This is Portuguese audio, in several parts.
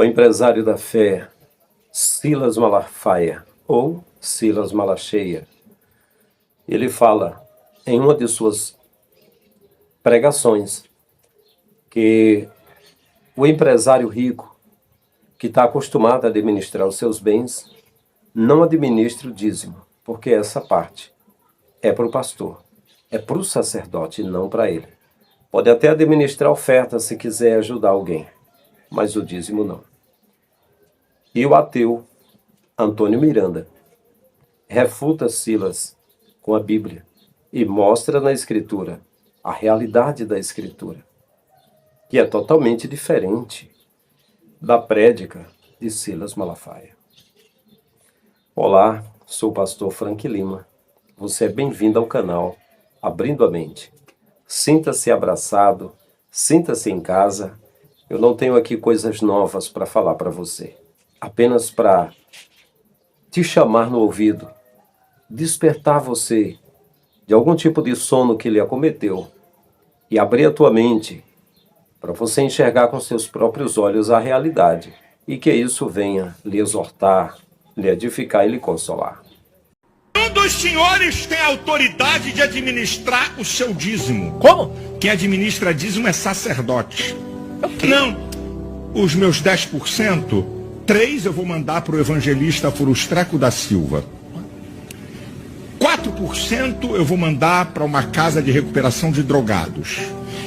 O empresário da fé, Silas Malafaia, ou Silas Malacheia, ele fala em uma de suas pregações que o empresário rico, que está acostumado a administrar os seus bens, não administre o dízimo, porque essa parte é para o pastor, é para o sacerdote e não para ele. Pode até administrar oferta se quiser ajudar alguém, mas o dízimo não. E o ateu Antônio Miranda refuta Silas com a Bíblia e mostra na Escritura a realidade da Escritura, que é totalmente diferente da prédica de Silas Malafaia. Olá, sou o pastor Frank Lima. Você é bem-vindo ao canal Abrindo a Mente. Sinta-se abraçado, sinta-se em casa. Eu não tenho aqui coisas novas para falar para você. Apenas para te chamar no ouvido, despertar você de algum tipo de sono que lhe acometeu e abrir a tua mente para você enxergar com seus próprios olhos a realidade e que isso venha lhe exortar, lhe edificar e lhe consolar. Um dos senhores tem autoridade de administrar o seu dízimo. Como? Quem administra dízimo é sacerdote. Não, os meus 10%, 3 eu vou mandar para o evangelista Frustreco da Silva. 4% eu vou mandar para uma casa de recuperação de drogados.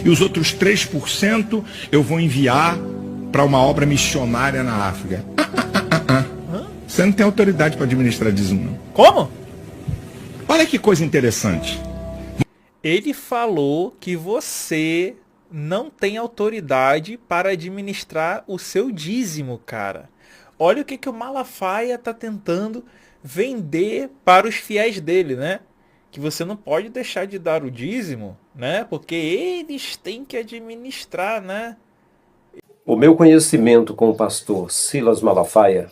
E os outros 3% eu vou enviar para uma obra missionária na África. Você não tem autoridade para administrar dízimo, não. Como? Olha que coisa interessante. Ele falou que você não tem autoridade para administrar o seu dízimo, cara. Olha o que o Malafaia tá tentando vender para os fiéis dele, né? Que você não pode deixar de dar o dízimo, né? Porque eles têm que administrar, né? O meu conhecimento com o pastor Silas Malafaia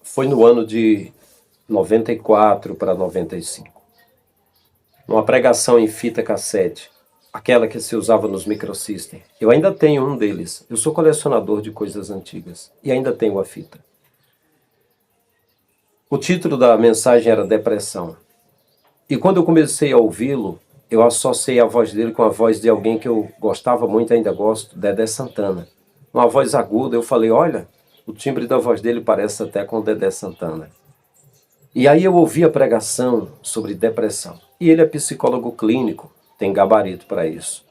foi no ano de 94 para 95. Uma pregação em fita cassete, aquela que se usava nos microsystem. Eu ainda tenho um deles. Eu sou colecionador de coisas antigas e ainda tenho a fita. O título da mensagem era Depressão. E quando eu comecei a ouvi-lo, eu associei a voz dele com a voz de alguém que eu gostava muito, ainda gosto, Dedé Santana. Uma voz aguda, eu falei, olha, o timbre da voz dele parece até com Dedé Santana. E aí eu ouvi a pregação sobre depressão. E ele é psicólogo clínico, tem gabarito para isso.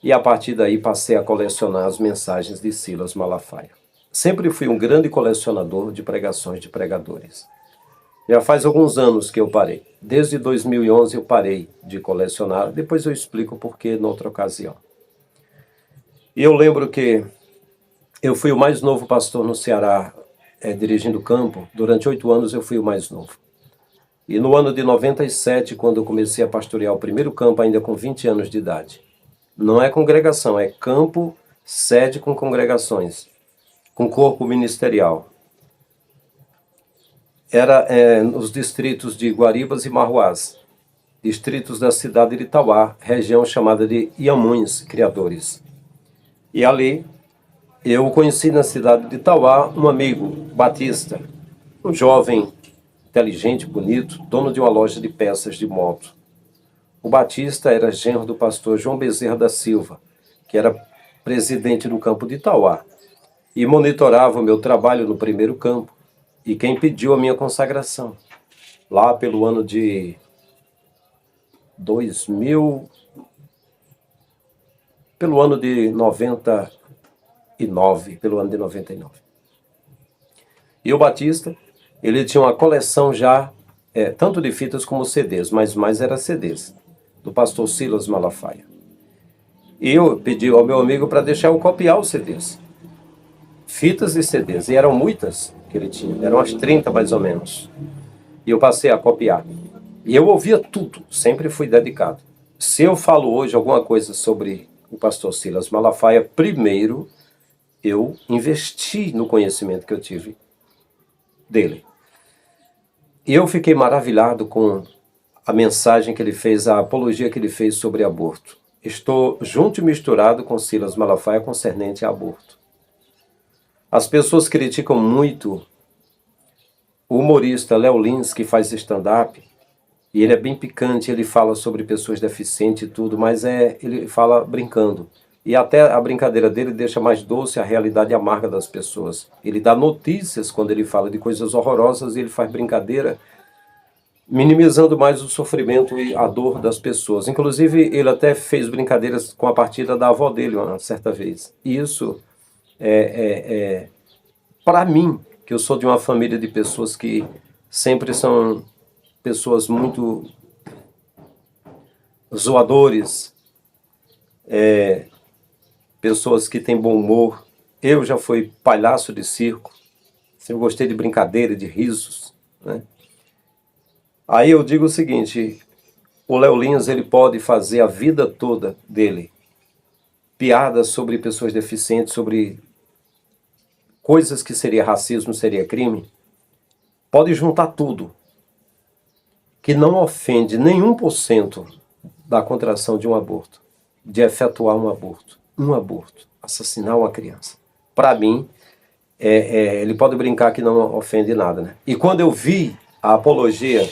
E a partir daí passei a colecionar as mensagens de Silas Malafaia. Sempre fui um grande colecionador de pregações de pregadores. Já faz alguns anos que eu parei. Desde 2011 eu parei de colecionar, depois eu explico por que noutra ocasião. E eu lembro que eu fui o mais novo pastor no Ceará, dirigindo campo. Durante 8 anos eu fui o mais novo. E no ano de 97, quando eu comecei a pastorear o primeiro campo, ainda com 20 anos de idade. Não é congregação, é campo, sede com congregações, com corpo ministerial. Era nos distritos de Guaribas e Marruás, distritos da cidade de Itauá, região chamada de Iamuns, Criadores. E ali eu conheci na cidade de Itauá um amigo, Batista, um jovem inteligente, bonito, dono de uma loja de peças de moto. O Batista era genro do pastor João Bezerra da Silva, que era presidente do campo de Itauá, e monitorava o meu trabalho no primeiro campo, e quem pediu a minha consagração, lá pelo ano de 2000, pelo ano de 99, pelo ano de 99. E o Batista, ele tinha uma coleção já, tanto de fitas como CDs, mas mais era CDs, do pastor Silas Malafaia. E eu pedi ao meu amigo para deixar eu copiar os CDs. Fitas e CDs, e eram muitas que ele tinha, eram umas 30 mais ou menos. E eu passei a copiar. E eu ouvia tudo, sempre fui dedicado. Se eu falo hoje alguma coisa sobre o pastor Silas Malafaia, primeiro eu investi no conhecimento que eu tive dele. E eu fiquei maravilhado com a mensagem que ele fez, a apologia que ele fez sobre aborto. Estou junto e misturado com Silas Malafaia concernente a aborto. As pessoas criticam muito o humorista Léo Lins, que faz stand-up, e ele é bem picante, ele fala sobre pessoas deficientes e tudo, mas ele fala brincando. E até a brincadeira dele deixa mais doce a realidade amarga das pessoas. Ele dá notícias quando ele fala de coisas horrorosas e ele faz brincadeira, minimizando mais o sofrimento e a dor das pessoas. Inclusive, ele até fez brincadeiras com a partida da avó dele uma certa vez. E isso para mim, que eu sou de uma família de pessoas que sempre são pessoas muito zoadores, pessoas que têm bom humor. Eu já fui palhaço de circo, sempre gostei de brincadeira, de risos, né? Aí eu digo o seguinte, o Léo Lins, ele pode fazer a vida toda dele piadas sobre pessoas deficientes, sobre coisas que seria racismo, seria crime, pode juntar tudo, que não ofende nenhum por cento da contração de um aborto, de efetuar um aborto, assassinar uma criança. Para mim, ele pode brincar que não ofende nada, né? E quando eu vi a apologia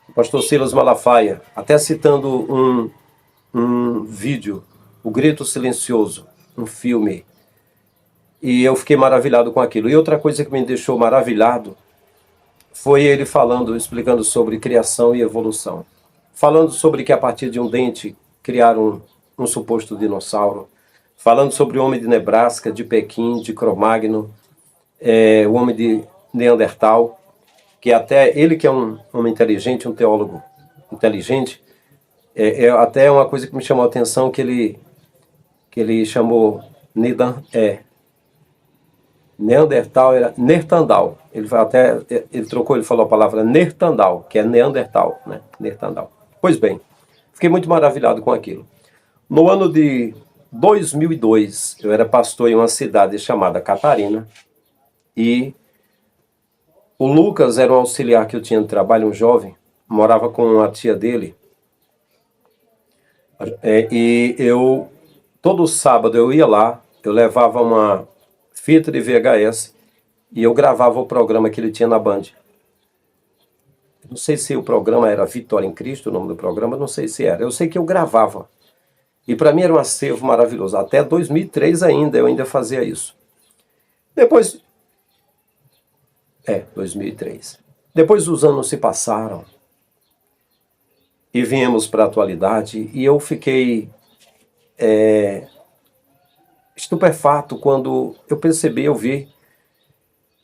do pastor Silas Malafaia, até citando um vídeo, O Grito Silencioso, um filme, e eu fiquei maravilhado com aquilo. E outra coisa que me deixou maravilhado foi ele falando, explicando sobre criação e evolução. Falando sobre que a partir de um dente criaram um suposto dinossauro. Falando sobre o homem de Nebraska, de Pequim, de Cro-Magnon, o homem de Neandertal, que até ele que é um homem inteligente, um teólogo inteligente, até uma coisa que me chamou a atenção, que ele chamou Neandertal era Neandertal. Ele trocou, ele falou a palavra Neandertal, que é Neandertal, né? Neandertal. Pois bem, fiquei muito maravilhado com aquilo. No ano de 2002, eu era pastor em uma cidade chamada Catarina, e o Lucas era um auxiliar que eu tinha de trabalho, um jovem, morava com a tia dele, e todo sábado eu ia lá, eu levava uma fita de VHS e eu gravava o programa que ele tinha na Band. Não sei se o programa era Vitória em Cristo, o nome do programa, não sei se era. Eu sei que eu gravava. E para mim era um acervo maravilhoso. Até 2003 eu ainda fazia isso. Depois... 2003. Depois os anos se passaram e viemos para a atualidade e eu fiquei estupefato quando eu vi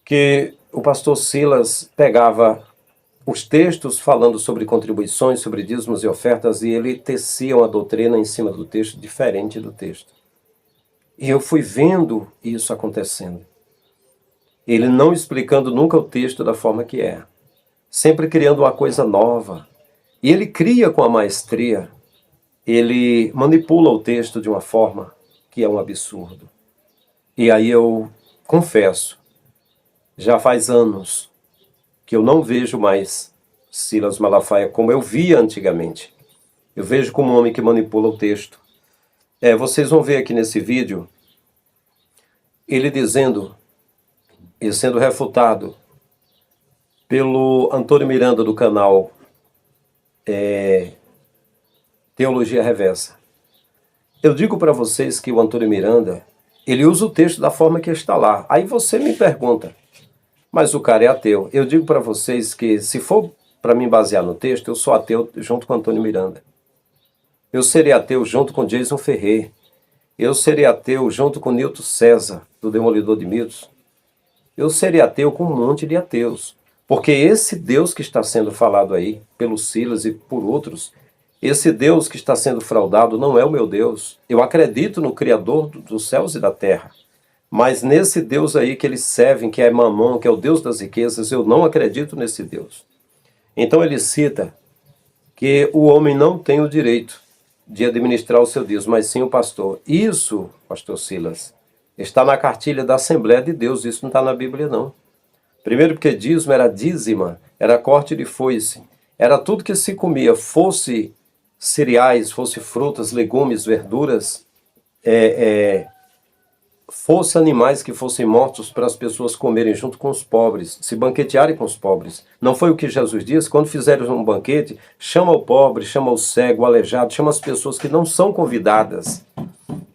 que o pastor Silas pegava os textos falando sobre contribuições, sobre dízimos e ofertas, e ele tecia uma doutrina em cima do texto diferente do texto. E eu fui vendo isso acontecendo. Ele não explicando nunca o texto da forma que é, sempre criando uma coisa nova. E ele cria com a maestria, ele manipula o texto de uma forma que é um absurdo. E aí eu confesso, já faz anos que eu não vejo mais Silas Malafaia como eu via antigamente. Eu vejo como um homem que manipula o texto. Vocês vão ver aqui nesse vídeo, ele dizendo, e sendo refutado pelo Antônio Miranda do canal Teologia Reversa. Eu digo para vocês que o Antônio Miranda, ele usa o texto da forma que está lá. Aí você me pergunta, mas o cara é ateu. Eu digo para vocês que se for para me basear no texto, eu sou ateu junto com Antônio Miranda. Eu serei ateu junto com Jason Ferrer. Eu serei ateu junto com Newton César, do Demolidor de Mitos. Eu serei ateu com um monte de ateus. Porque esse Deus que está sendo falado aí, pelo Silas e por outros, esse Deus que está sendo fraudado não é o meu Deus. Eu acredito no Criador dos céus e da terra. Mas nesse Deus aí que eles servem, que é Mamon, que é o Deus das riquezas, eu não acredito nesse Deus. Então ele cita que o homem não tem o direito de administrar o seu dízimo, mas sim o pastor. Isso, pastor Silas, está na cartilha da Assembleia de Deus, isso não está na Bíblia não. Primeiro porque dízimo era dízima, era corte de foice, era tudo que se comia, fosse cereais, fosse frutas, legumes, verduras, fosse animais que fossem mortos para as pessoas comerem junto com os pobres, se banquetearem com os pobres. Não foi o que Jesus disse? Quando fizeres um banquete, chama o pobre, chama o cego, o aleijado, chama as pessoas que não são convidadas.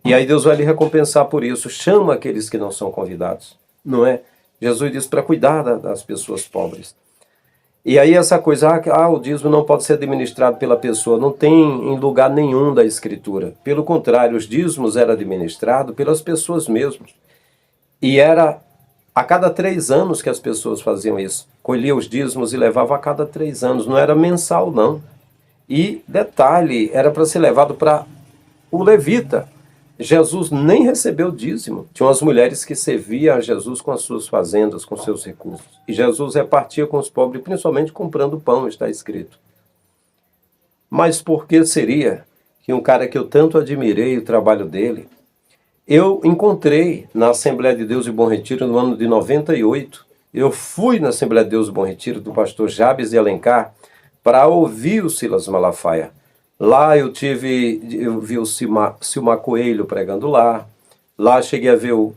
E aí Deus vai lhe recompensar por isso. Chama aqueles que não são convidados, não é? Jesus disse para cuidar das pessoas pobres. E aí essa coisa, o dízimo não pode ser administrado pela pessoa, não tem em lugar nenhum da Escritura. Pelo contrário, os dízimos eram administrados pelas pessoas mesmas. E era a cada 3 anos que as pessoas faziam isso. Colhia os dízimos e levava a cada 3 anos, não era mensal não. E detalhe, era para ser levado para o levita. Jesus nem recebeu dízimo. Tinha umas mulheres que serviam a Jesus com as suas fazendas, com seus recursos. E Jesus repartia com os pobres, principalmente comprando pão, está escrito. Mas por que seria que um cara que eu tanto admirei o trabalho dele, eu encontrei na Assembleia de Deus de Bom Retiro no ano de 98, eu fui na Assembleia de Deus de Bom Retiro do pastor Jabes de Alencar para ouvir o Silas Malafaia. Lá eu vi o Silmar Coelho pregando lá. Lá cheguei a ver o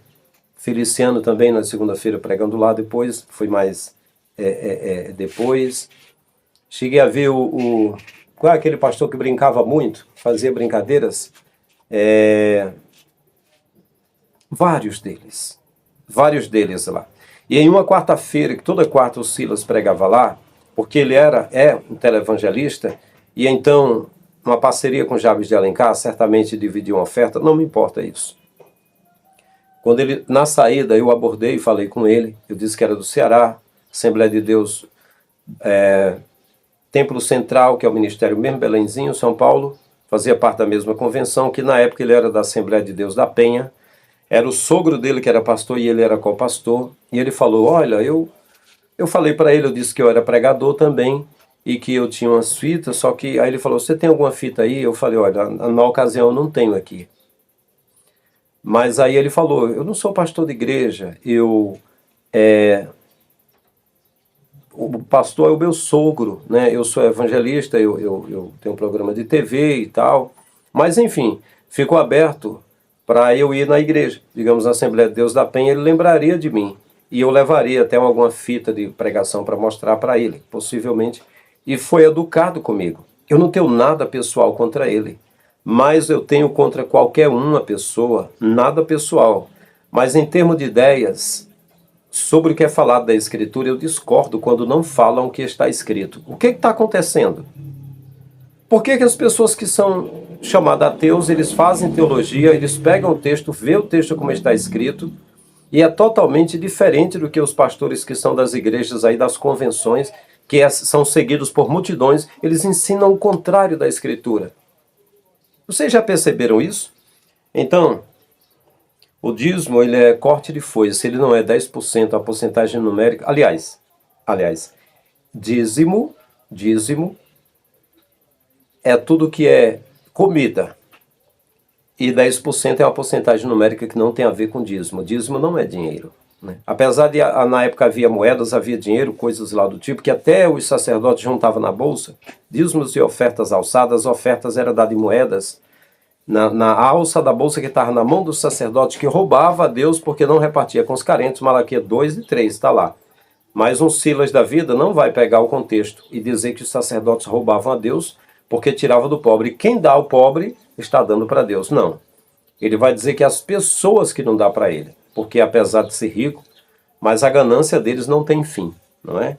Feliciano também na segunda-feira pregando lá. Depois, foi mais depois. Cheguei a ver qual é aquele pastor que brincava muito, fazia brincadeiras? Vários deles lá. E em uma quarta-feira, que toda quarta o Silas pregava lá, porque ele é um televangelista, e então uma parceria com Jabes de Alencar, certamente dividiu uma oferta, não me importa isso. Quando ele, na saída, eu abordei e falei com ele, eu disse que era do Ceará, Assembleia de Deus, Templo Central, que é o ministério mesmo, Belenzinho, São Paulo, fazia parte da mesma convenção, que na época ele era da Assembleia de Deus da Penha, era o sogro dele que era pastor e ele era co-pastor, e ele falou, olha, eu falei para ele, eu disse que eu era pregador também, e que eu tinha umas fitas, só que aí ele falou, você tem alguma fita aí? Eu falei, olha, na ocasião eu não tenho aqui. Mas aí ele falou, eu não sou pastor de igreja, o pastor é o meu sogro, né? Eu sou evangelista, eu tenho um programa de TV e tal, mas enfim, ficou aberto para eu ir na igreja, digamos, na Assembleia de Deus da Penha, ele lembraria de mim, e eu levaria até alguma fita de pregação para mostrar para ele, possivelmente. E foi educado comigo. Eu não tenho nada pessoal contra ele, mas eu tenho contra qualquer uma pessoa, nada pessoal. Mas em termos de ideias, sobre o que é falado da Escritura, eu discordo quando não falam o que está escrito. O que está acontecendo? Por que as pessoas que são chamadas ateus, eles fazem teologia, eles pegam o texto, vê o texto como está escrito, e é totalmente diferente do que os pastores que são das igrejas aí, das convenções, que são seguidos por multidões, eles ensinam o contrário da Escritura. Vocês já perceberam isso? Então, o dízimo, ele é corte de folha. Se ele não é 10%, a porcentagem numérica... Aliás, dízimo é tudo que é comida. E 10% é uma porcentagem numérica que não tem a ver com dízimo. Dízimo não é dinheiro. Apesar de na época havia moedas, havia dinheiro, coisas lá do tipo, que até os sacerdotes juntavam na bolsa, dízimos e ofertas alçadas, ofertas eram dadas em moedas, na alça da bolsa que estava na mão do sacerdote, que roubava a Deus porque não repartia com os carentes, Malaquias 2 e 3, está lá. Mas um Silas da vida não vai pegar o contexto e dizer que os sacerdotes roubavam a Deus porque tirava do pobre. Quem dá ao pobre está dando para Deus. Não. Ele vai dizer que as pessoas que não dá para ele, porque apesar de ser rico, mas a ganância deles não tem fim, não é?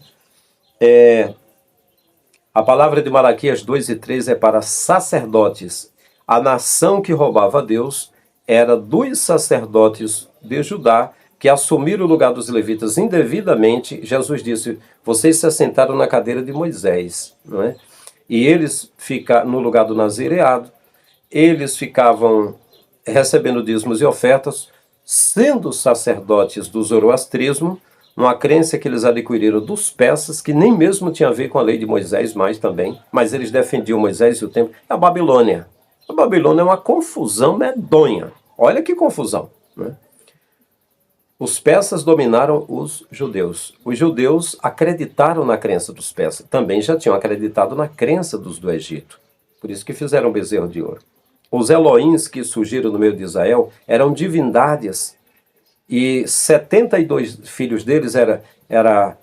A palavra de Malaquias 2 e 3 é para sacerdotes. A nação que roubava a Deus era dos sacerdotes de Judá, que assumiram o lugar dos levitas indevidamente. Jesus disse, vocês se assentaram na cadeira de Moisés, não é? E eles ficaram no lugar do nazireado, eles ficavam recebendo dízimos e ofertas, sendo sacerdotes do zoroastrismo, uma crença que eles adquiriram dos persas, que nem mesmo tinha a ver com a lei de Moisés mais também, mas eles defendiam Moisés e o templo. É a Babilônia. A Babilônia é uma confusão medonha. Olha que confusão, né? Os persas dominaram os judeus. Os judeus acreditaram na crença dos persas. Também já tinham acreditado na crença dos do Egito. Por isso que fizeram bezerro de ouro. Os Elohims que surgiram no meio de Israel eram divindades E 72 filhos deles era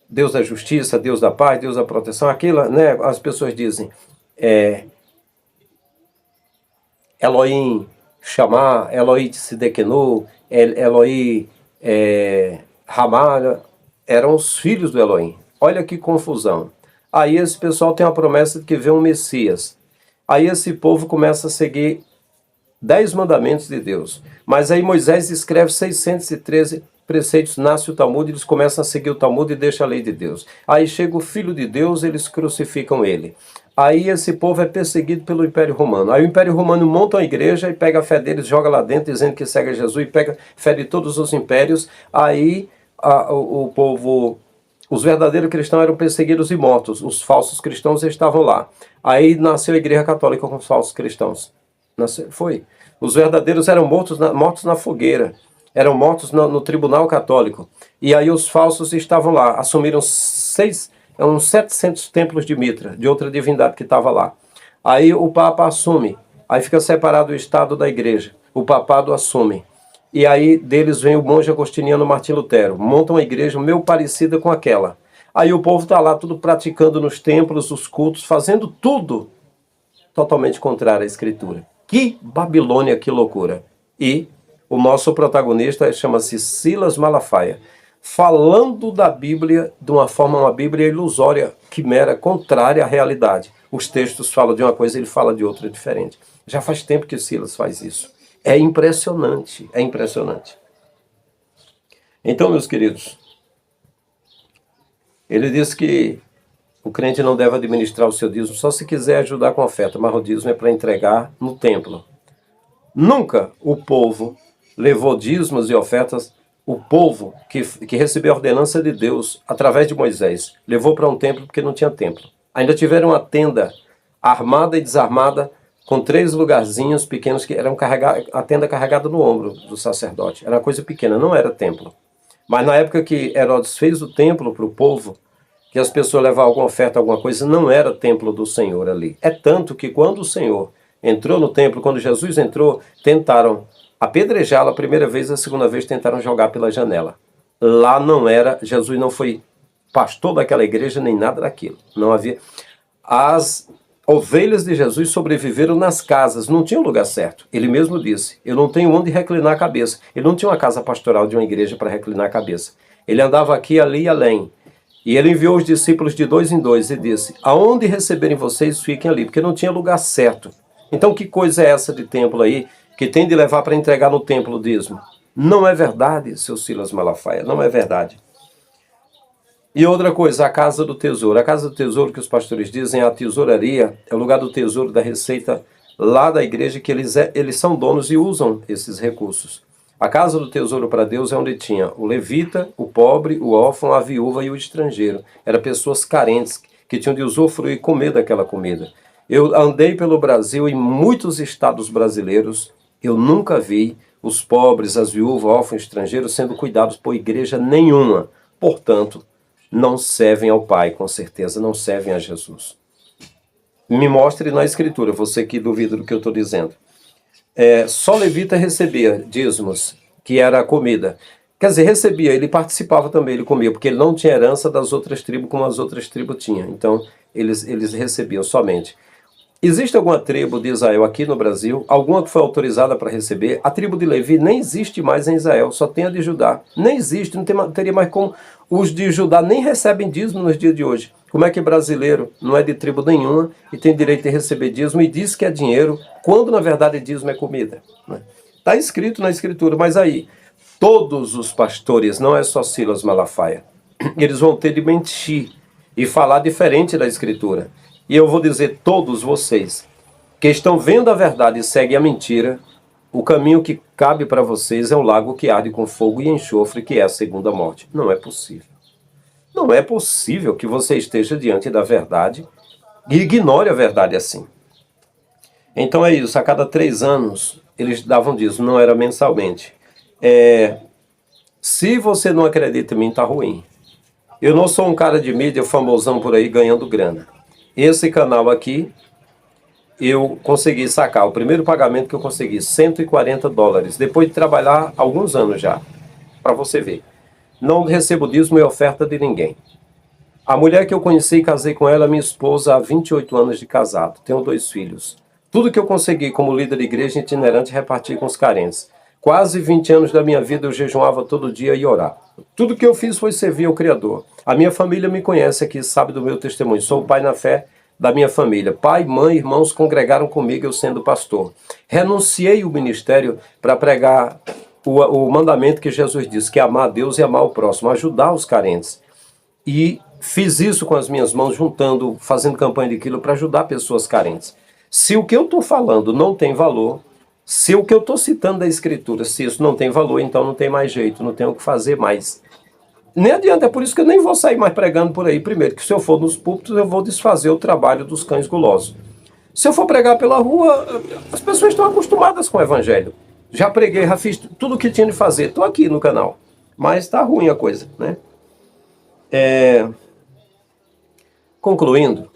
Deus da justiça, Deus da paz, Deus da proteção. Aquilo, né, as pessoas dizem, Elohim Shammah, Elohim Tsidkenu, Elohim Ramá, eram os filhos do Elohim. Olha que confusão. Aí esse pessoal tem a promessa de que vê um Messias. Aí esse povo começa a seguir 10 mandamentos de Deus. Mas aí Moisés escreve 613 preceitos, nasce o Talmud, eles começam a seguir o Talmud e deixam a lei de Deus. Aí chega o Filho de Deus, eles crucificam ele. Aí esse povo é perseguido pelo Império Romano. Aí o Império Romano monta uma igreja e pega a fé deles, joga lá dentro, dizendo que segue Jesus, e pega fé de todos os impérios. Aí o povo, os verdadeiros cristãos eram perseguidos e mortos. Os falsos cristãos estavam lá. Aí nasceu a Igreja Católica com os falsos cristãos. Foi. Os verdadeiros eram mortos na fogueira. Eram mortos no tribunal católico. E aí os falsos estavam lá. Assumiram uns 700 templos de Mitra, de outra divindade que estava lá. Aí o Papa assume. Aí fica separado o Estado da Igreja. O Papado assume. E aí deles vem o monge agostiniano Martim Lutero. Monta uma igreja meio parecida com aquela. Aí o povo está lá tudo praticando nos templos, os cultos, fazendo tudo totalmente contrário à Escritura. Que Babilônia, que loucura. E o nosso protagonista chama-se Silas Malafaia, falando da Bíblia de uma forma, uma Bíblia ilusória, quimera, contrária à realidade. Os textos falam de uma coisa, ele fala de outra diferente. Já faz tempo que Silas faz isso. É impressionante, é impressionante. Então, meus queridos, ele diz que o crente não deve administrar o seu dízimo só se quiser ajudar com oferta, mas o dízimo é para entregar no templo. Nunca o povo levou dízimos e ofertas, o povo que recebeu a ordenança de Deus através de Moisés, levou para um templo porque não tinha templo. Ainda tiveram uma tenda armada e desarmada com 3 lugarzinhos pequenos que eram a tenda carregada no ombro do sacerdote. Era uma coisa pequena, não era templo. Mas na época que Herodes fez o templo para o povo, que as pessoas levavam alguma oferta, alguma coisa, não era templo do Senhor ali. É tanto que quando o Senhor entrou no templo, quando Jesus entrou, tentaram apedrejá-lo a primeira vez, a segunda vez tentaram jogar pela janela. Lá não era, Jesus não foi pastor daquela igreja, nem nada daquilo. Não havia. As ovelhas de Jesus sobreviveram nas casas, não tinha um lugar certo. Ele mesmo disse, eu não tenho onde reclinar a cabeça. Ele não tinha uma casa pastoral de uma igreja para reclinar a cabeça. Ele andava aqui, ali e além. E ele enviou os discípulos de 2 em 2 e disse, aonde receberem vocês, fiquem ali, porque não tinha lugar certo. Então que coisa é essa de templo aí, que tem de levar para entregar no templo o dízimo? Não é verdade, seu Silas Malafaia, não é verdade. E outra coisa, a casa do tesouro. A casa do tesouro que os pastores dizem, a tesouraria, é o lugar do tesouro da receita lá da igreja, que eles são donos e usam esses recursos. A casa do tesouro para Deus é onde tinha o levita, o pobre, o órfão, a viúva e o estrangeiro. Eram pessoas carentes que tinham de usufruir e comer daquela comida. Eu andei pelo Brasil, em muitos estados brasileiros, eu nunca vi os pobres, as viúvas, órfãos, estrangeiros sendo cuidados por igreja nenhuma. Portanto, não servem ao Pai, com certeza, não servem a Jesus. Me mostre na Escritura, você que duvida do que eu estou dizendo. Só levita recebia dízimos, que era a comida. Quer dizer, recebia, ele participava também, ele comia, porque ele não tinha herança das outras tribos como as outras tribos tinham. Então, eles recebiam somente. Existe alguma tribo de Israel aqui no Brasil? Alguma que foi autorizada para receber? A tribo de Levi nem existe mais em Israel, só tem a de Judá. Nem existe, não teria mais como. Os de Judá nem recebem dízimo nos dias de hoje. Como é que brasileiro não é de tribo nenhuma e tem direito de receber dízimo e diz que é dinheiro, quando na verdade dízimo é comida? Está escrito na Escritura, mas aí, todos os pastores, não é só Silas Malafaia, eles vão ter de mentir e falar diferente da Escritura. E eu vou dizer, todos vocês que estão vendo a verdade e seguem a mentira, o caminho que cabe para vocês é um lago que arde com fogo e enxofre, que é a segunda morte. Não é possível. Não é possível que você esteja diante da verdade e ignore a verdade assim. Então é isso, a cada 3 anos eles davam dízimo, não era mensalmente. Se você não acredita em mim, tá ruim. Eu não sou um cara de mídia famosão por aí ganhando grana. Esse canal aqui eu consegui sacar. O primeiro pagamento que eu consegui, $140. Depois de trabalhar alguns anos já, para você ver. Não recebo dízimo e oferta de ninguém. A mulher que eu conheci e casei com ela, minha esposa, há 28 anos de casado. Tenho 2 filhos. Tudo que eu consegui como líder de igreja itinerante, reparti com os carentes. Quase 20 anos da minha vida eu jejuava todo dia e orava. Tudo que eu fiz foi servir ao Criador. A minha família me conhece aqui, sabe do meu testemunho. Sou o pai na fé da minha família. Pai, mãe, irmãos congregaram comigo, eu sendo pastor. Renunciei o ministério para pregar o mandamento que Jesus disse, que é amar a Deus e amar o próximo, ajudar os carentes. E fiz isso com as minhas mãos, juntando, fazendo campanha de quilo para ajudar pessoas carentes. Se o que eu estou falando não tem valor, se o que eu estou citando da Escritura, se isso não tem valor, então não tem mais jeito, não tem o que fazer mais. Nem adianta, é por isso que eu nem vou sair mais pregando por aí. Primeiro, que se eu for nos púlpitos, eu vou desfazer o trabalho dos cães gulosos. Se eu for pregar pela rua, as pessoas estão acostumadas com o evangelho. Já preguei, já fiz tudo o que tinha de fazer. Estou aqui no canal. Mas está ruim a coisa, né? Concluindo,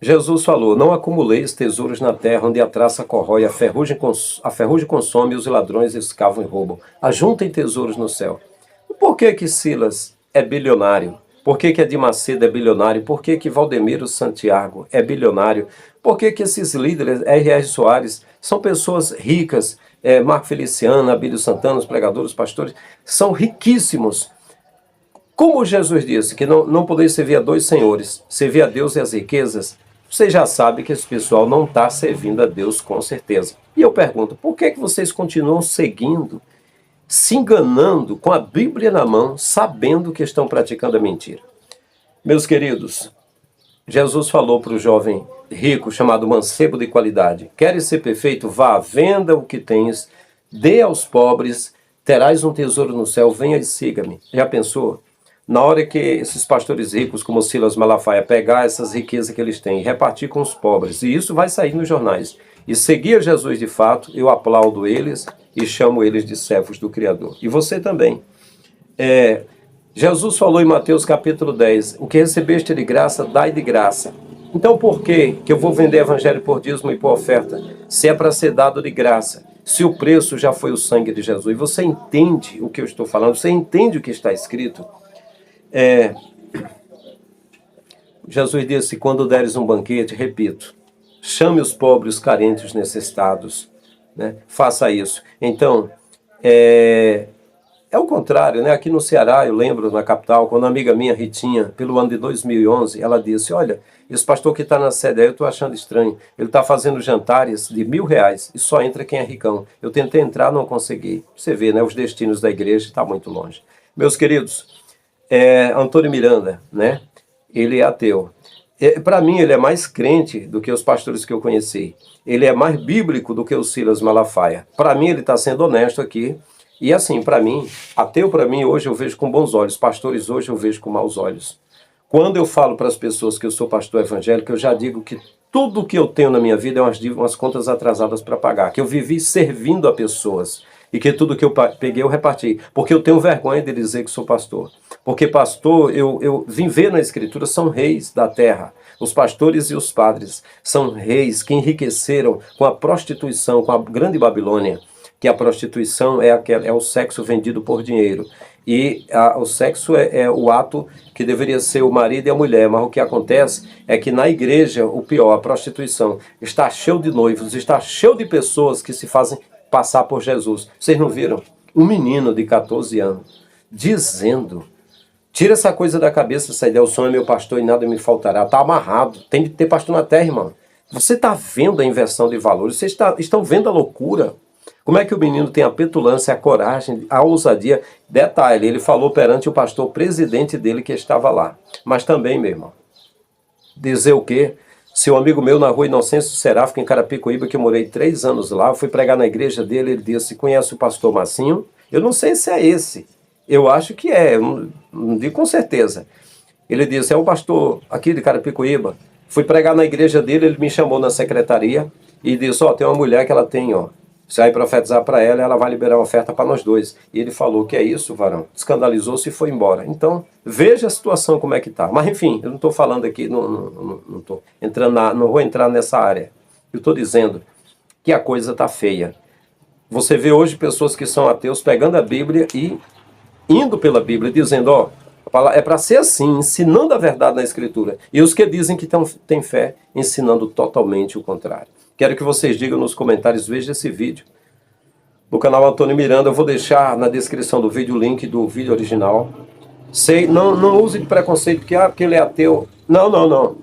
Jesus falou, não acumuleis tesouros na terra, onde a traça corrói, a ferrugem consome e os ladrões escavam e roubam. Ajuntem tesouros no céu. Por que que Silas é bilionário? Por que que Edir Macedo é bilionário? Por que que Valdemiro Santiago é bilionário? Por que que esses líderes, R.R. Soares, são pessoas ricas, Marco Feliciano, Abílio Santana, os pregadores, os pastores, são riquíssimos. Como Jesus disse que não podeis servir a 2 senhores, servir a Deus e as riquezas, você já sabe que esse pessoal não está servindo a Deus com certeza. E eu pergunto, por que que vocês continuam seguindo, se enganando com a Bíblia na mão, sabendo que estão praticando a mentira? Meus queridos, Jesus falou para o jovem rico chamado mancebo de qualidade, queres ser perfeito? Vá, venda o que tens, dê aos pobres, terás um tesouro no céu, venha e siga-me. Já pensou? Na hora que esses pastores ricos, como Silas Malafaia, pegar essas riquezas que eles têm e repartir com os pobres, e isso vai sair nos jornais, e seguir Jesus de fato, eu aplaudo eles e chamo eles de servos do Criador. E você também. Jesus falou em Mateus capítulo 10, o que recebeste de graça, dai de graça. Então por que eu vou vender evangelho por dízimo e por oferta, se é para ser dado de graça? Se o preço já foi o sangue de Jesus, e você entende o que eu estou falando, você entende o que está escrito? Jesus disse, quando deres um banquete, repito, chame os pobres, os carentes, os necessitados, né? Faça isso. Então, é o contrário, né? Aqui no Ceará, eu lembro, na capital, quando uma amiga minha, Ritinha, pelo ano de 2011, ela disse, olha, esse pastor que está na sede aí, eu estou achando estranho, ele está fazendo jantares de R$1.000 e só entra quem é ricão. Eu tentei entrar, não consegui. Você vê, né? Os destinos da igreja estão muito longe. Meus queridos, Antônio Miranda, né? Ele é ateu. Para mim, ele é mais crente do que os pastores que eu conheci. Ele é mais bíblico do que o Silas Malafaia. Para mim, ele está sendo honesto aqui. E assim, para mim, ateu para mim, hoje eu vejo com bons olhos. Pastores hoje eu vejo com maus olhos. Quando eu falo para as pessoas que eu sou pastor evangélico, eu já digo que tudo que eu tenho na minha vida é umas contas atrasadas para pagar. Que eu vivi servindo a pessoas. E que tudo que eu peguei eu reparti. Porque eu tenho vergonha de dizer que sou pastor. Porque pastor, eu vim ver na Escritura, são reis da terra. Os pastores e os padres são reis que enriqueceram com a prostituição, com a grande Babilônia. Que a prostituição é o sexo vendido por dinheiro. E o sexo é o ato que deveria ser o marido e a mulher. Mas o que acontece é que na igreja, o pior, a prostituição, está cheio de noivos, está cheio de pessoas que se fazem passar por Jesus. Vocês não viram? Um menino de 14 anos dizendo, tira essa coisa da cabeça, essa ideia, o Senhor é meu pastor e nada me faltará. Está amarrado, tem de ter pastor na terra, irmão. Você está vendo a inversão de valores, vocês estão vendo a loucura. Como é que o menino tem a petulância, a coragem, a ousadia? Detalhe, ele falou perante o pastor presidente dele que estava lá. Mas também, meu irmão, dizer o quê? Seu amigo meu na rua Inocêncio Seráfico, em Carapicuíba, que eu morei 3 anos lá, eu fui pregar na igreja dele, ele disse, conhece o pastor Massinho? Eu não sei se é esse, eu acho que é, não digo com certeza. Ele disse, é um pastor aqui de Carapicuíba. Fui pregar na igreja dele, ele me chamou na secretaria e disse, tem uma mulher que ela tem, você vai profetizar para ela, ela vai liberar uma oferta para nós dois. E ele falou, que é isso, varão? Escandalizou-se e foi embora. Então, veja a situação como é que está. Mas, enfim, eu não estou falando aqui, não vou entrar nessa área. Eu estou dizendo que a coisa está feia. Você vê hoje pessoas que são ateus pegando a Bíblia e indo pela Bíblia, dizendo, ó, é para ser assim, ensinando a verdade na Escritura. E os que dizem que têm fé, ensinando totalmente o contrário. Quero que vocês digam nos comentários, veja esse vídeo. No canal Antônio Miranda, eu vou deixar na descrição do vídeo o link do vídeo original. Não use de preconceito, porque ele é ateu. Não.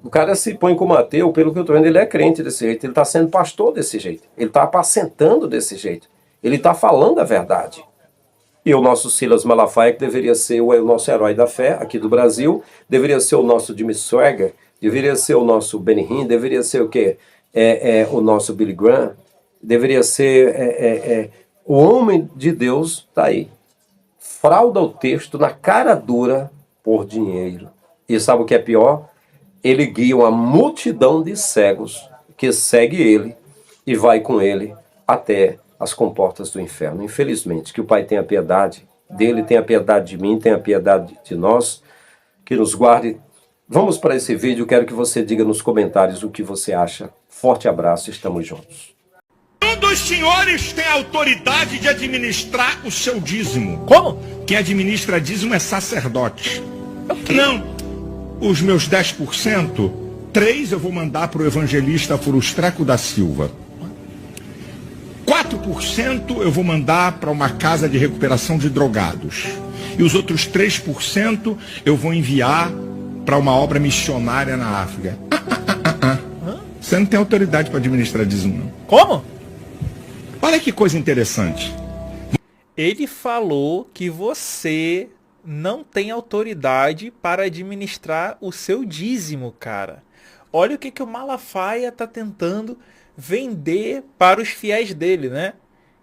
O cara se põe como ateu, pelo que eu estou vendo, ele é crente desse jeito. Ele está sendo pastor desse jeito. Ele está apacentando desse jeito. Ele está falando a verdade. E o nosso Silas Malafaia, que deveria ser o nosso herói da fé aqui do Brasil, deveria ser o nosso Jimmy Swaggart, deveria ser o nosso Benny Hinn, deveria ser o quê? O nosso Billy Graham, deveria ser o homem de Deus, está aí. Frauda o texto na cara dura por dinheiro. E sabe o que é pior? Ele guia uma multidão de cegos que segue ele e vai com ele até as comportas do inferno. Infelizmente, que o Pai tenha piedade dele, tenha piedade de mim, tenha piedade de nós, que nos guarde. Vamos para esse vídeo, quero que você diga nos comentários o que você acha. Forte abraço, estamos juntos. Um dos senhores tem autoridade de administrar o seu dízimo. Como? Quem administra dízimo é sacerdote. Não, os meus 10%, 3 eu vou mandar para o evangelista Frustreco da Silva. 4% eu vou mandar para uma casa de recuperação de drogados. E os outros 3% eu vou enviar para uma obra missionária na África. Você não tem autoridade para administrar dízimo, não. Como? Olha que coisa interessante. Ele falou que você não tem autoridade para administrar o seu dízimo, cara. Olha o que o Malafaia está tentando vender para os fiéis dele, né?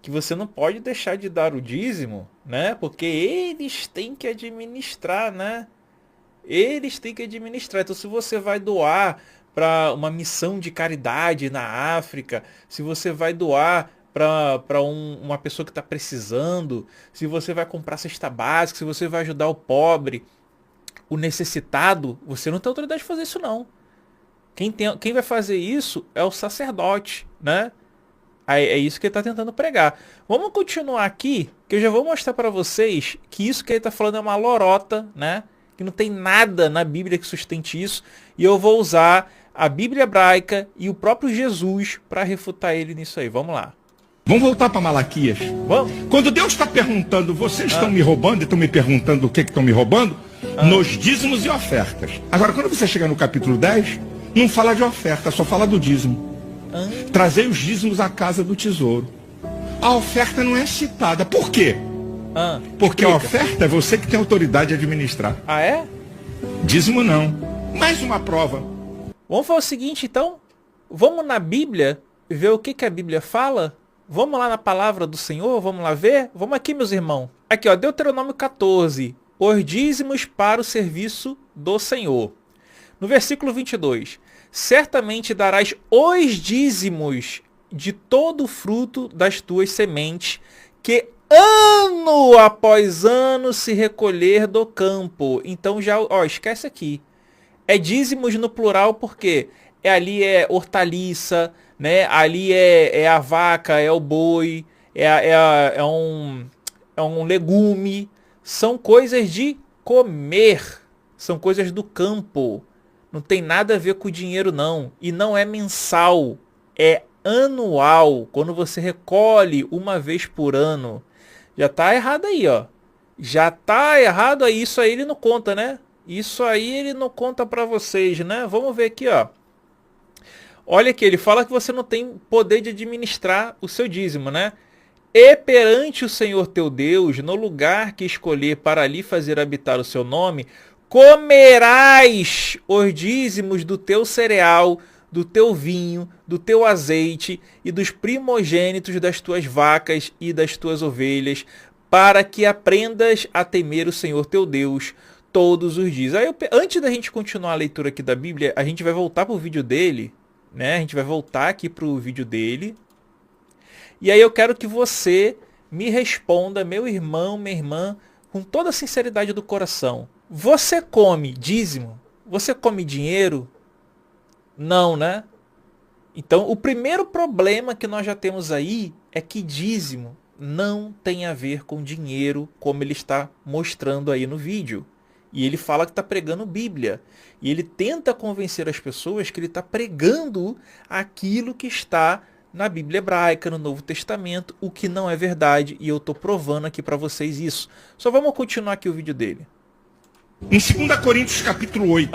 Que você não pode deixar de dar o dízimo, né? Porque eles têm que administrar, né? Eles têm que administrar. Então, se você vai doar para uma missão de caridade na África, se você vai doar para uma pessoa que está precisando, se você vai comprar cesta básica, se você vai ajudar o pobre, o necessitado, você não tem autoridade de fazer isso, não. Quem vai fazer isso é o sacerdote, né? É isso que ele está tentando pregar. Vamos continuar aqui, que eu já vou mostrar para vocês que isso que ele está falando é uma lorota, né? Que não tem nada na Bíblia que sustente isso. E eu vou usar a Bíblia hebraica e o próprio Jesus para refutar ele nisso aí. Vamos lá. Vamos voltar para Malaquias. Vamos. Quando Deus está perguntando, vocês estão me roubando e estão me perguntando o que estão me roubando? Nos dízimos e ofertas. Agora, quando você chegar no capítulo 10, não fala de oferta, só fala do dízimo. Trazei os dízimos à casa do tesouro. A oferta não é citada. Por quê? Porque a oferta é você que tem autoridade de administrar. Ah, é? Dízimo não. Mais uma prova. Vamos fazer o seguinte, então. Vamos na Bíblia ver o que a Bíblia fala? Vamos lá na palavra do Senhor? Vamos lá ver? Vamos aqui, meus irmãos. Aqui, ó, Deuteronômio 14. Os dízimos para o serviço do Senhor. No versículo 22. Certamente darás os dízimos de todo o fruto das tuas sementes, que ano após ano se recolher do campo. Então já, ó, esquece aqui. É dízimos no plural porque ali é hortaliça, né? Ali é a vaca, é o boi, é um legume. São coisas de comer, são coisas do campo. Não tem nada a ver com o dinheiro, não. E não é mensal, é anual. Quando você recolhe uma vez por ano. Já tá errado aí, ó. Já tá errado aí. Isso aí ele não conta, né? Isso aí ele não conta pra vocês, né? Vamos ver aqui, ó. Olha aqui, ele fala que você não tem poder de administrar o seu dízimo, né? E perante o Senhor teu Deus, no lugar que escolher para ali fazer habitar o seu nome, comerás os dízimos do teu cereal, do teu vinho, do teu azeite e dos primogênitos das tuas vacas e das tuas ovelhas, para que aprendas a temer o Senhor teu Deus todos os dias. Aí, antes da gente continuar a leitura aqui da Bíblia, a gente vai voltar para o vídeo dele, né? A gente vai voltar aqui para o vídeo dele. E aí eu quero que você me responda, meu irmão, minha irmã, com toda a sinceridade do coração. Você come dízimo? Você come dinheiro? Não, né? Então, o primeiro problema que nós já temos aí é que dízimo não tem a ver com dinheiro, como ele está mostrando aí no vídeo. E ele fala que está pregando Bíblia. E ele tenta convencer as pessoas que ele está pregando aquilo que está na Bíblia hebraica, no Novo Testamento, o que não é verdade. E eu estou provando aqui para vocês isso. Só vamos continuar aqui o vídeo dele. Em 2 Coríntios capítulo 8,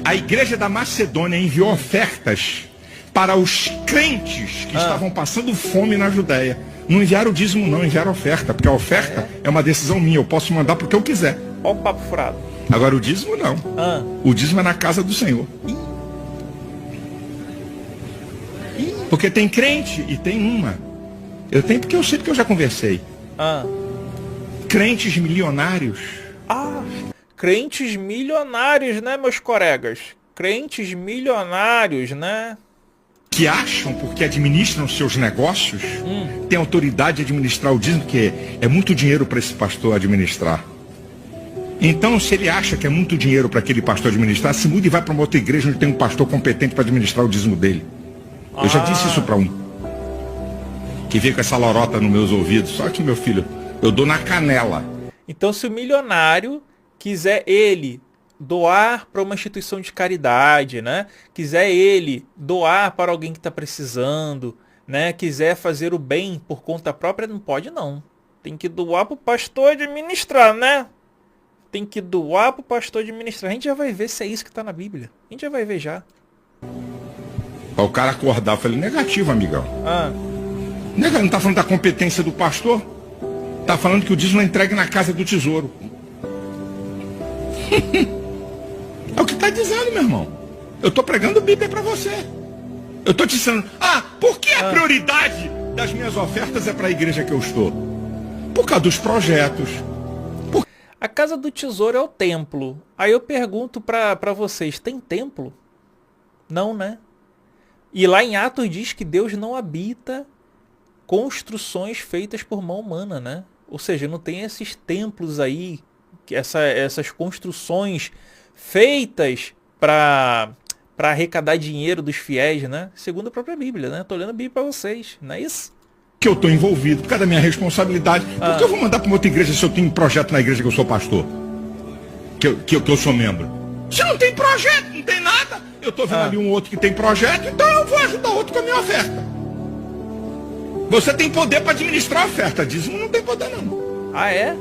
a igreja da Macedônia enviou ofertas para os crentes que estavam passando fome na Judéia. Não enviaram o dízimo não, enviaram oferta, porque a oferta é uma decisão minha, eu posso mandar porque eu quiser. Olha o papo furado. Agora o dízimo não. O dízimo é na casa do Senhor. Porque tem crente e tem uma. Eu tenho porque eu sei, porque eu já conversei. Crentes milionários. Crentes milionários, né, meus colegas? Crentes milionários, né? Que acham, porque administram seus negócios, têm autoridade de administrar o dízimo, porque é muito dinheiro para esse pastor administrar. Então, se ele acha que é muito dinheiro para aquele pastor administrar, se muda e vai para uma outra igreja onde tem um pastor competente para administrar o dízimo dele. Eu já disse isso para um, que veio com essa lorota nos meus ouvidos. Só que, meu filho, eu dou na canela. Então, se o milionário quiser ele doar para uma instituição de caridade, né? Quiser ele doar para alguém que está precisando, né? Quiser fazer o bem por conta própria, não pode não. Tem que doar para o pastor administrar, né? Tem que doar para o pastor administrar. A gente já vai ver se é isso que está na Bíblia. A gente já vai ver já. O cara acordar, eu falei, negativo, amigão. Não está falando da competência do pastor? Está falando que o dízimo é entregue na casa do tesouro. É o que está dizendo, meu irmão. Eu estou pregando Bíblia para você. Eu estou te dizendo, por que a prioridade das minhas ofertas é para a igreja que eu estou? Por causa dos projetos. A casa do tesouro é o templo. Aí eu pergunto para vocês, tem templo? Não, né? E lá em Atos diz que Deus não habita construções feitas por mão humana, né? Ou seja, não tem esses templos aí, essas construções feitas para arrecadar dinheiro dos fiéis, né? Segundo a própria Bíblia, né? Estou lendo a Bíblia para vocês, não é isso? Que eu estou envolvido, por causa da minha responsabilidade. Por que eu vou mandar para uma outra igreja se eu tenho um projeto na igreja que eu sou pastor? Que eu sou membro? Se não tem projeto, não tem nada. Eu estou vendo ali um outro que tem projeto, então eu vou ajudar outro com a minha oferta. Você tem poder para administrar a oferta, dízimo não tem poder não. Ah, é?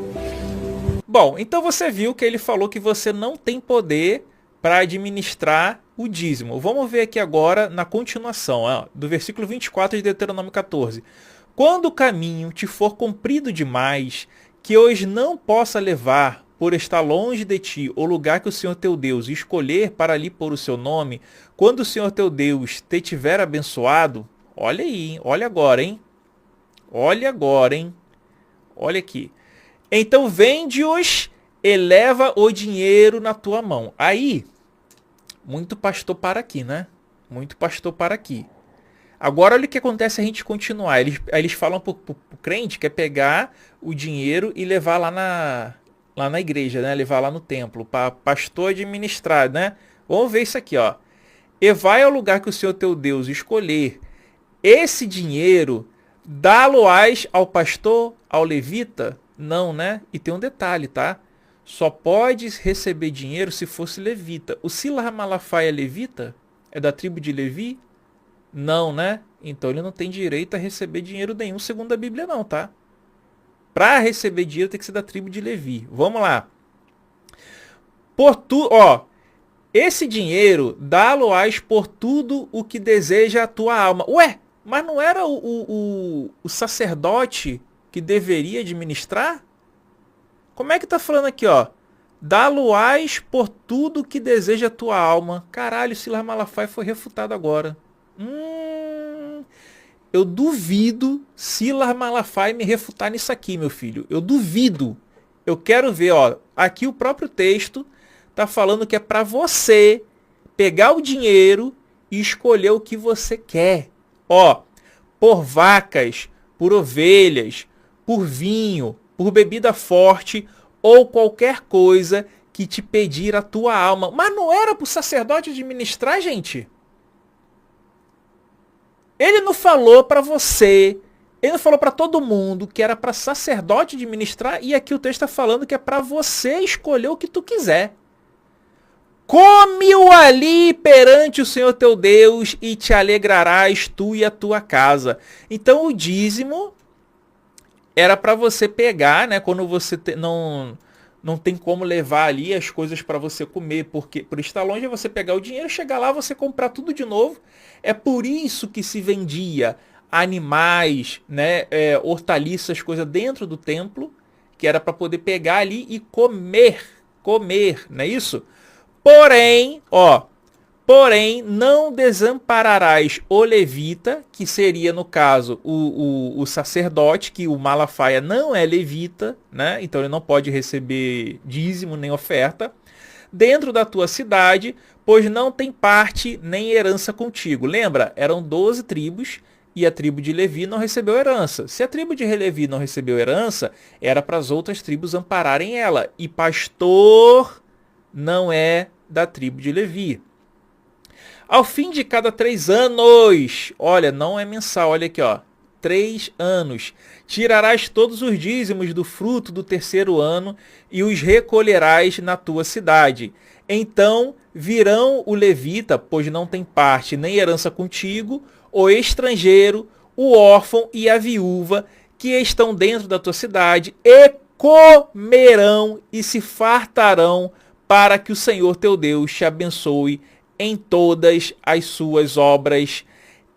Bom, então você viu que ele falou que você não tem poder para administrar o dízimo. Vamos ver aqui agora na continuação, do versículo 24 de Deuteronômio 14. Quando o caminho te for comprido demais, que hoje não possa levar, por estar longe de ti, o lugar que o Senhor teu Deus escolher para ali pôr o seu nome, quando o Senhor teu Deus te tiver abençoado, olha aí, hein? Olha agora, hein? Olha agora, hein? Olha aqui. Então vende-os e leva o dinheiro na tua mão. Aí, muito pastor para aqui, né? Muito pastor para aqui. Agora olha o que acontece se a gente continuar. Eles falam pro crente que é pegar o dinheiro e levar lá na igreja, né? Levar lá no templo, para pastor administrar, né? Vamos ver isso aqui, ó. E vai ao lugar que o Senhor teu Deus escolher. Esse dinheiro dá-lo-ás ao pastor, ao levita? Não, né? E tem um detalhe, tá? Só pode receber dinheiro se fosse levita. O Silar Malafaia é levita? É da tribo de Levi? Não, né? Então ele não tem direito a receber dinheiro nenhum segundo a Bíblia não, tá? Para receber dinheiro tem que ser da tribo de Levi. Vamos lá. Esse dinheiro dá-lo-ás por tudo o que deseja a tua alma. Ué, mas não era o sacerdote que deveria administrar? Como é que tá falando aqui, ó? Dá-lo-ás por tudo que deseja a tua alma. Caralho, Silar Malafaia foi refutado agora. Eu duvido Silar Malafaia me refutar nisso aqui, meu filho. Eu duvido. Eu quero ver, ó. Aqui o próprio texto tá falando que é para você pegar o dinheiro e escolher o que você quer. Ó, por vacas, por ovelhas, por vinho, por bebida forte ou qualquer coisa que te pedir a tua alma. Mas não era para o sacerdote administrar, gente? Ele não falou para você, ele não falou para todo mundo que era para sacerdote administrar, e aqui o texto está falando que é para você escolher o que tu quiser. Come-o ali perante o Senhor teu Deus e te alegrarás tu e a tua casa. Então o dízimo era para você pegar, né, quando você não tem como levar ali as coisas para você comer, porque por estar longe é você pegar o dinheiro, chegar lá, você comprar tudo de novo. É por isso que se vendia animais, né, hortaliças, coisas dentro do templo, que era para poder pegar ali e comer, não é isso? Porém, não desampararás o levita, que seria, no caso, o sacerdote, que o Malafaia não é levita, né? Então ele não pode receber dízimo nem oferta, dentro da tua cidade, pois não tem parte nem herança contigo. Lembra? Eram 12 tribos e a tribo de Levi não recebeu herança. Se a tribo de Levi não recebeu herança, era para as outras tribos ampararem ela. E pastor não é da tribo de Levi. Ao fim de cada 3 anos, olha, não é mensal, olha aqui, ó, 3 anos, tirarás todos os dízimos do fruto do 3º ano e os recolherás na tua cidade. Então virão o levita, pois não tem parte nem herança contigo, o estrangeiro, o órfão e a viúva, que estão dentro da tua cidade, e comerão e se fartarão, para que o Senhor teu Deus te abençoe em todas as suas obras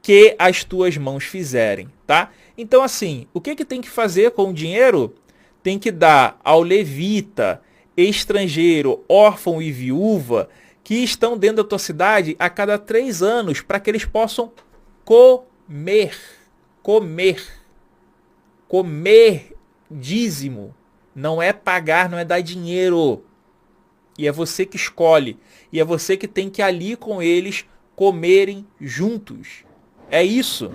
que as tuas mãos fizerem, tá? Então, assim, o que tem que fazer com o dinheiro? Tem que dar ao levita, estrangeiro, órfão e viúva, que estão dentro da tua cidade a cada 3 anos, para que eles possam comer dízimo. Não é pagar, não é dar dinheiro. E é você que escolhe. E é você que tem que ali com eles comerem juntos. É isso.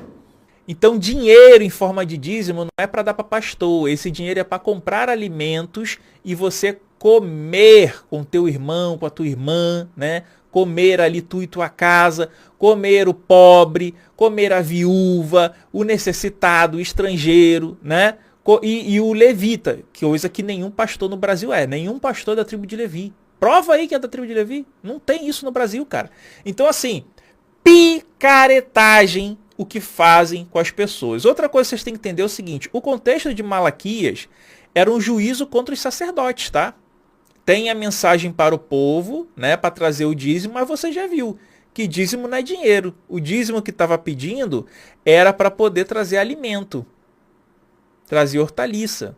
Então dinheiro em forma de dízimo não é para dar para pastor. Esse dinheiro é para comprar alimentos e você comer com teu irmão, com a tua irmã, né? Comer ali tu e tua casa, comer o pobre, comer a viúva, o necessitado, o estrangeiro, né? E o levita, que coisa que nenhum pastor no Brasil é. Nenhum pastor da tribo de Levi. Prova aí que é da tribo de Levi. Não tem isso no Brasil, cara. Então, assim, picaretagem o que fazem com as pessoas. Outra coisa que vocês têm que entender é o seguinte. O contexto de Malaquias era um juízo contra os sacerdotes, tá? Tem a mensagem para o povo, né? Para trazer o dízimo, mas você já viu que dízimo não é dinheiro. O dízimo que estava pedindo era para poder trazer alimento. Trazer hortaliça.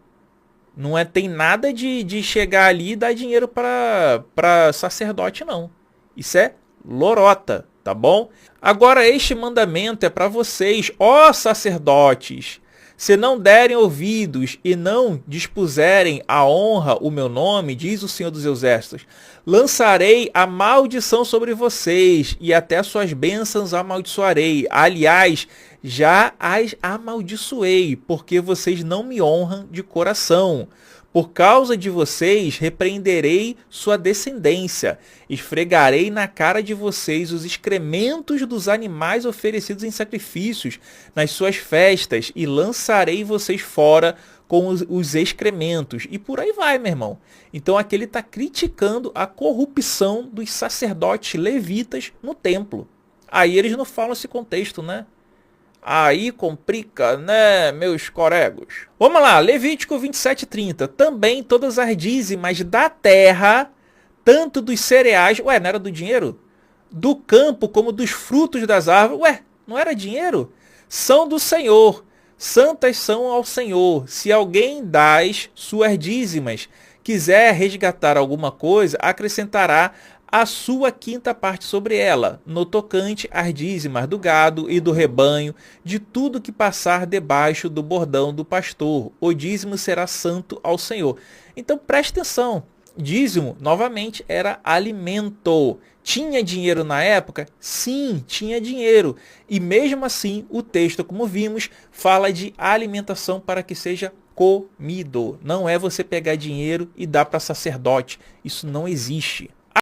Não tem nada de chegar ali e dar dinheiro para sacerdote, não. Isso é lorota, tá bom? Agora, este mandamento é para vocês, ó sacerdotes. Se não derem ouvidos e não dispuserem a honra o meu nome, diz o Senhor dos Exércitos, lançarei a maldição sobre vocês e até suas bênçãos amaldiçoarei. Aliás, já as amaldiçoei, porque vocês não me honram de coração. Por causa de vocês, repreenderei sua descendência. Esfregarei na cara de vocês os excrementos dos animais oferecidos em sacrifícios nas suas festas e lançarei vocês fora com os excrementos. E por aí vai, meu irmão. Então aqui ele está criticando a corrupção dos sacerdotes levitas no templo. Aí eles não falam esse contexto, né? Aí complica, né, meus coregos? Vamos lá, Levítico 27:30. Também todas as dízimas da terra, tanto dos cereais... Ué, não era do dinheiro? Do campo como dos frutos das árvores. Ué, não era dinheiro? São do Senhor. Santas são ao Senhor. Se alguém das suas dízimas quiser resgatar alguma coisa, acrescentará a sua 5ª parte sobre ela, no tocante às dízimas do gado e do rebanho, de tudo que passar debaixo do bordão do pastor. O dízimo será santo ao Senhor. Então preste atenção, dízimo, novamente, era alimento. Tinha dinheiro na época? Sim, tinha dinheiro. E mesmo assim, o texto, como vimos, fala de alimentação para que seja comido. Não é você pegar dinheiro e dar para sacerdote. Isso não existe.